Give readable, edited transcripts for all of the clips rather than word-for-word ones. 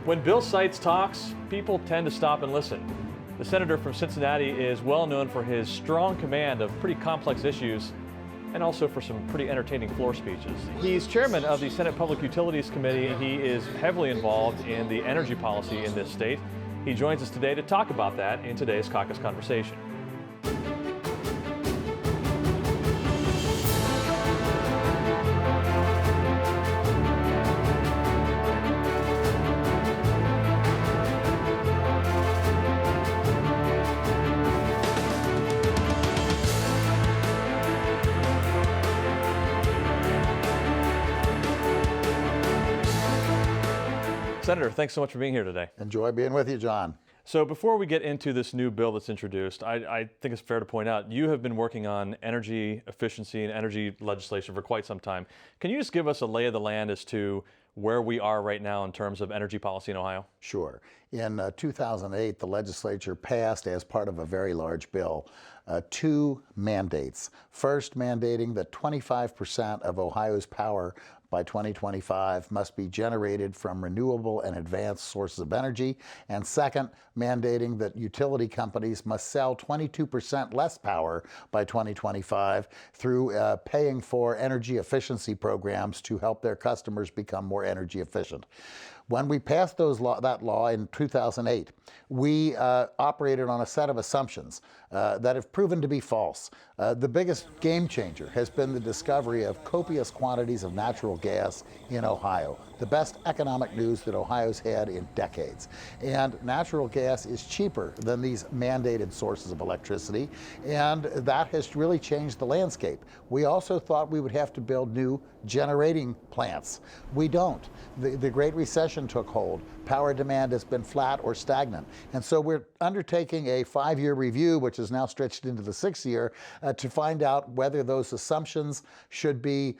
When Bill Seitz talks, people tend to stop and listen. The senator from Cincinnati is well known for his strong command of pretty complex issues and also for some pretty entertaining floor speeches. He's chairman of the Senate Public Utilities Committee. He is heavily involved in the energy policy in this state. He joins us today to talk about that in today's Caucus Conversation. Senator, thanks so much for being here today. Enjoy being with you, John. So before we get into this new bill that's introduced, I think it's fair to point out you have been working on energy efficiency and energy legislation for quite some time. Can you just give us a lay of the land as to where we are right now in terms of energy policy in Ohio? Sure. In 2008, the legislature passed, as part of a very large bill, two mandates. First, mandating that 25% of Ohio's power by 2025 must be generated from renewable and advanced sources of energy. And second, mandating that utility companies must sell 22% less power by 2025 through paying for energy efficiency programs to help their customers become more energy efficient. When we passed that law in 2008, we operated on a set of assumptions that have proven to be false. The biggest game changer has been the discovery of copious quantities of natural gas in Ohio, the best economic news that Ohio's had in decades. And natural gas is cheaper than these mandated sources of electricity, and that has really changed the landscape. We also thought we would have to build new generating plants. We don't. The Great Recession took hold. Power demand has been flat or stagnant. And so we're undertaking a 5-year review, which is now stretched into the 6th year, to find out whether those assumptions should be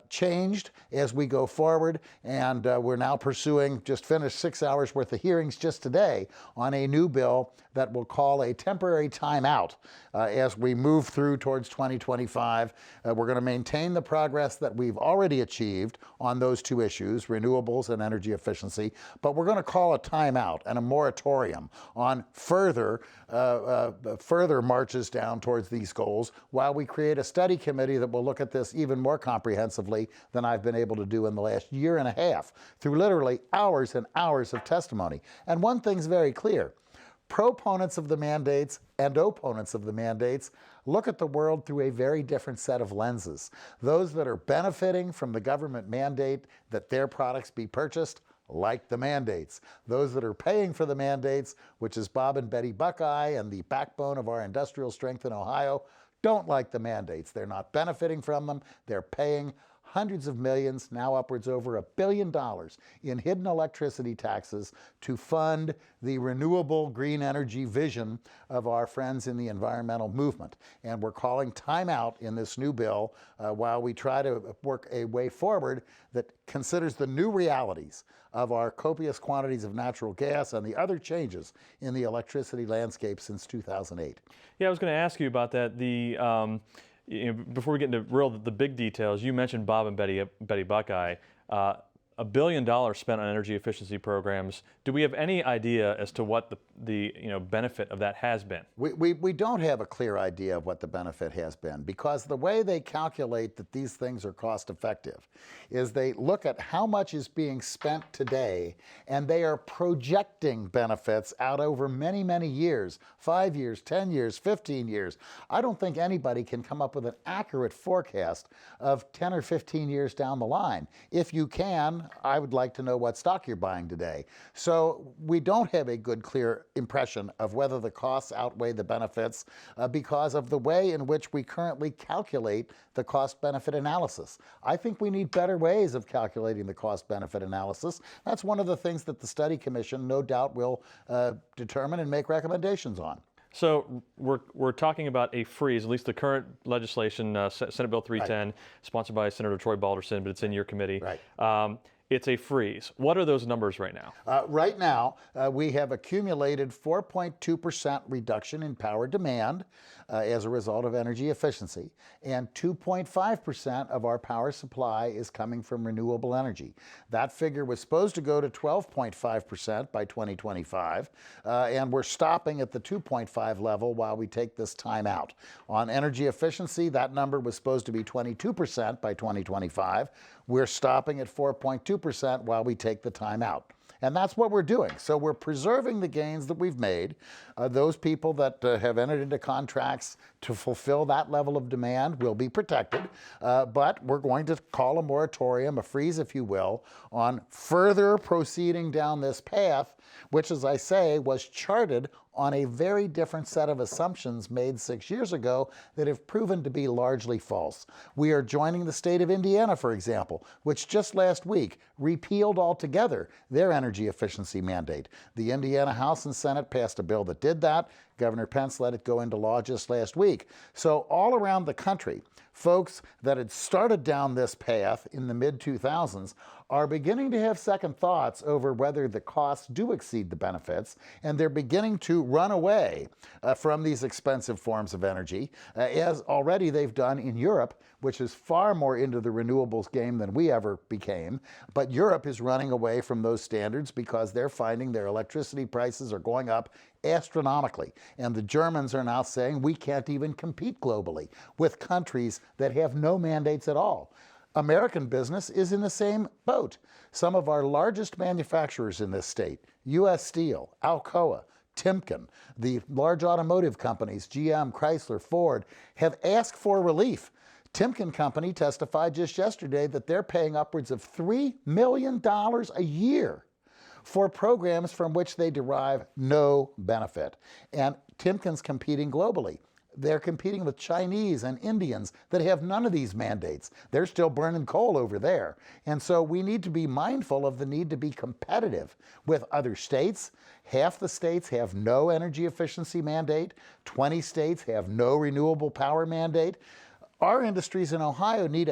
changed as we go forward. And we're now pursuing, just finished 6 hours worth of hearings just today on a new bill that will call a temporary timeout as we move through towards 2025. We're going to maintain the progress that we've already achieved on those two issues, renewables and energy efficiency, but we're going to call a timeout and a moratorium on further marches down towards these goals while we create a study committee that will look at this even more comprehensively than I've been able to do in the last year and a half through literally hours and hours of testimony. And one thing's very clear. Proponents of the mandates and opponents of the mandates look at the world through a very different set of lenses. Those that are benefiting from the government mandate that their products be purchased like the mandates. Those that are paying for the mandates, which is Bob and Betty Buckeye and the backbone of our industrial strength in Ohio, don't like the mandates. They're not benefiting from them. They're paying hundreds of millions, now upwards over $1 billion in hidden electricity taxes to fund the renewable green energy vision of our friends in the environmental movement. And we're calling timeout in this new bill while we try to work a way forward that considers the new realities of our copious quantities of natural gas and the other changes in the electricity landscape since 2008. Yeah, I was going to ask you about that. Before we get into the big details, you mentioned Bob and Betty Buckeye. $1 billion spent on energy efficiency programs. Do we have any idea as to what the benefit of that has been? We don't have a clear idea of what the benefit has been, because the way they calculate that these things are cost effective is they look at how much is being spent today, and they are projecting benefits out over many, many years, 5 years, 10 years, 15 years. I don't think anybody can come up with an accurate forecast of 10 or 15 years down the line. If you can, I would like to know what stock you're buying today. So we don't have a good, clear impression of whether the costs outweigh the benefits because of the way in which we currently calculate the cost-benefit analysis. I think we need better ways of calculating the cost-benefit analysis. That's one of the things that the study commission no doubt will determine and make recommendations on. So we're talking about a freeze, at least the current legislation, Senate Bill 310, right, sponsored by Senator Troy Balderson, but it's in your committee. Right. it's a freeze. What are those numbers right now? Right now, we have accumulated 4.2% reduction in power demand as a result of energy efficiency, and 2.5% of our power supply is coming from renewable energy. That figure was supposed to go to 12.5% by 2025, and we're stopping at the 2.5 level while we take this time out. On energy efficiency, that number was supposed to be 22% by 2025. We're stopping at 4.2% while we take the time out. And that's what we're doing. So we're preserving the gains that we've made. Those people that have entered into contracts to fulfill that level of demand will be protected. But we're going to call a moratorium, a freeze, if you will, on further proceeding down this path, which, as I say, was charted on a very different set of assumptions made 6 years ago that have proven to be largely false. We are joining the state of Indiana, for example, which just last week repealed altogether their energy efficiency mandate. The Indiana House and Senate passed a bill that did that. Governor Pence let it go into law just last week. So all around the country, folks that had started down this path in the mid-2000s are beginning to have second thoughts over whether the costs do exceed the benefits, and they're beginning to run away from these expensive forms of energy, as already they've done in Europe, which is far more into the renewables game than we ever became. But Europe is running away from those standards because they're finding their electricity prices are going up astronomically. And the Germans are now saying we can't even compete globally with countries that have no mandates at all. American business is in the same boat. Some of our largest manufacturers in this state, U.S. Steel, Alcoa, Timken, the large automotive companies, GM, Chrysler, Ford, have asked for relief. Timken Company testified just yesterday that they're paying upwards of $3 million a year for programs from which they derive no benefit. And Timken's competing globally. They're competing with Chinese and Indians that have none of these mandates. They're still burning coal over there. And so we need to be mindful of the need to be competitive with other states. Half the states have no energy efficiency mandate. 20 states have no renewable power mandate. Our industries in Ohio need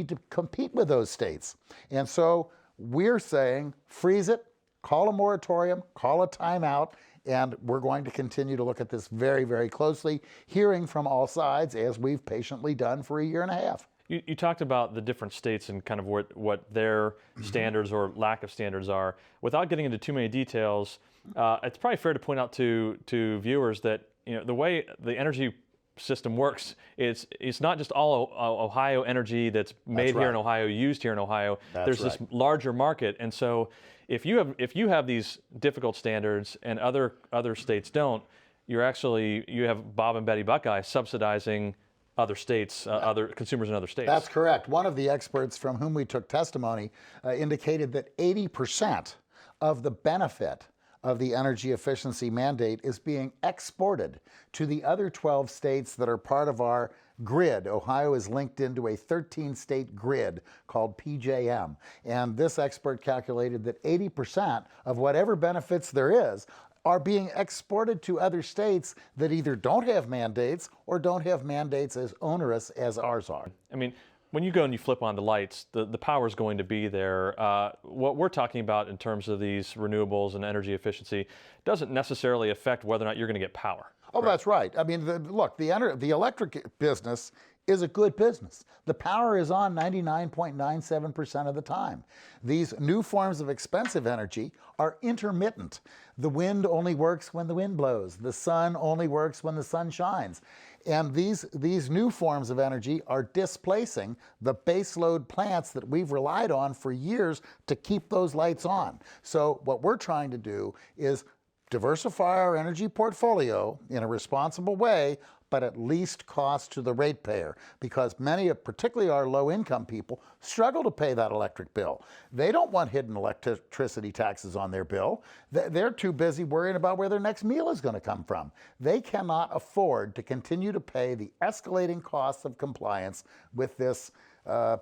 to compete with those states. And so we're saying freeze it, call a moratorium, call a timeout, and we're going to continue to look at this very, very closely, hearing from all sides, as we've patiently done for a year and a half. You talked about the different states and kind of what their standards or lack of standards are. Without getting into too many details, it's probably fair to point out to viewers that the way the energy system works, it's not just all Ohio energy that's made here in Ohio, used here in Ohio. There's this larger market, and so if you have these difficult standards and other states don't, you have Bob and Betty Buckeye subsidizing other states, other consumers in other states. That's correct. One of the experts from whom we took testimony indicated that 80% of the benefit of the energy efficiency mandate is being exported to the other 12 states that are part of our grid. Ohio is linked into a 13-state grid called PJM. And this expert calculated that 80% of whatever benefits there is are being exported to other states that either don't have mandates or don't have mandates as onerous as ours are. I mean, when you go and you flip on the lights, the power is going to be there. What we're talking about in terms of these renewables and energy efficiency doesn't necessarily affect whether or not you're going to get power. Oh, that's right. I mean, look, the electric business is a good business. The power is on 99.97% of the time. These new forms of expensive energy are intermittent. The wind only works when the wind blows. The sun only works when the sun shines. And these new forms of energy are displacing the baseload plants that we've relied on for years to keep those lights on. So what we're trying to do is diversify our energy portfolio in a responsible way, but at least cost to the ratepayer, because many of, particularly our low-income people, struggle to pay that electric bill. They don't want hidden electricity taxes on their bill. They're too busy worrying about where their next meal is going to come from. They cannot afford to continue to pay the escalating costs of compliance with this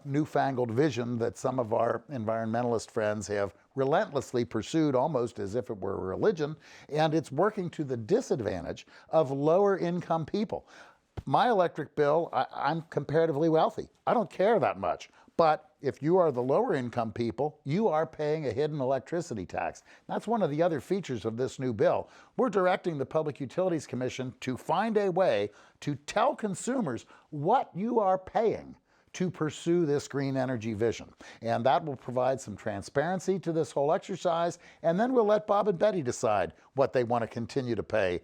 newfangled vision that some of our environmentalist friends have relentlessly pursued, almost as if it were a religion, and it's working to the disadvantage of lower income people. My electric bill, I'm comparatively wealthy. I don't care that much, but if you are the lower income people, you are paying a hidden electricity tax. That's one of the other features of this new bill. We're directing the Public Utilities Commission to find a way to tell consumers what you are paying to pursue this green energy vision. And that will provide some transparency to this whole exercise, and then we'll let Bob and Betty decide what they want to continue to pay,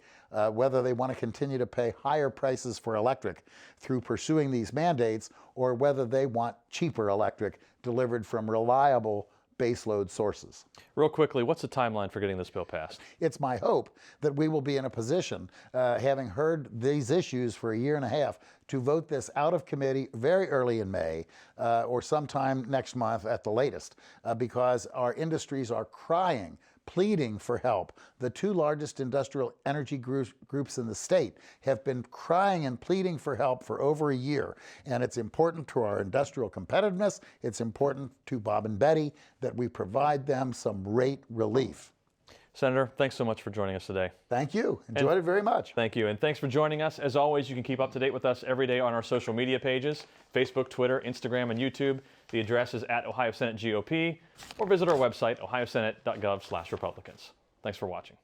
whether they want to continue to pay higher prices for electric through pursuing these mandates, or whether they want cheaper electric delivered from reliable baseload sources. Real quickly, what's the timeline for getting this bill passed? It's my hope that we will be in a position, having heard these issues for a year and a half, to vote this out of committee very early in May or sometime next month at the latest, because our industries are crying, pleading for help. The two largest industrial energy groups in the state have been crying and pleading for help for over a year. And it's important to our industrial competitiveness, it's important to Bob and Betty that we provide them some rate relief. Senator, thanks so much for joining us today. Thank you. Enjoyed it very much. Thank you. And thanks for joining us. As always, you can keep up to date with us every day on our social media pages, Facebook, Twitter, Instagram, and YouTube. The address is at Ohio Senate GOP, or visit our website, ohiosenate.gov/Republicans. Thanks for watching.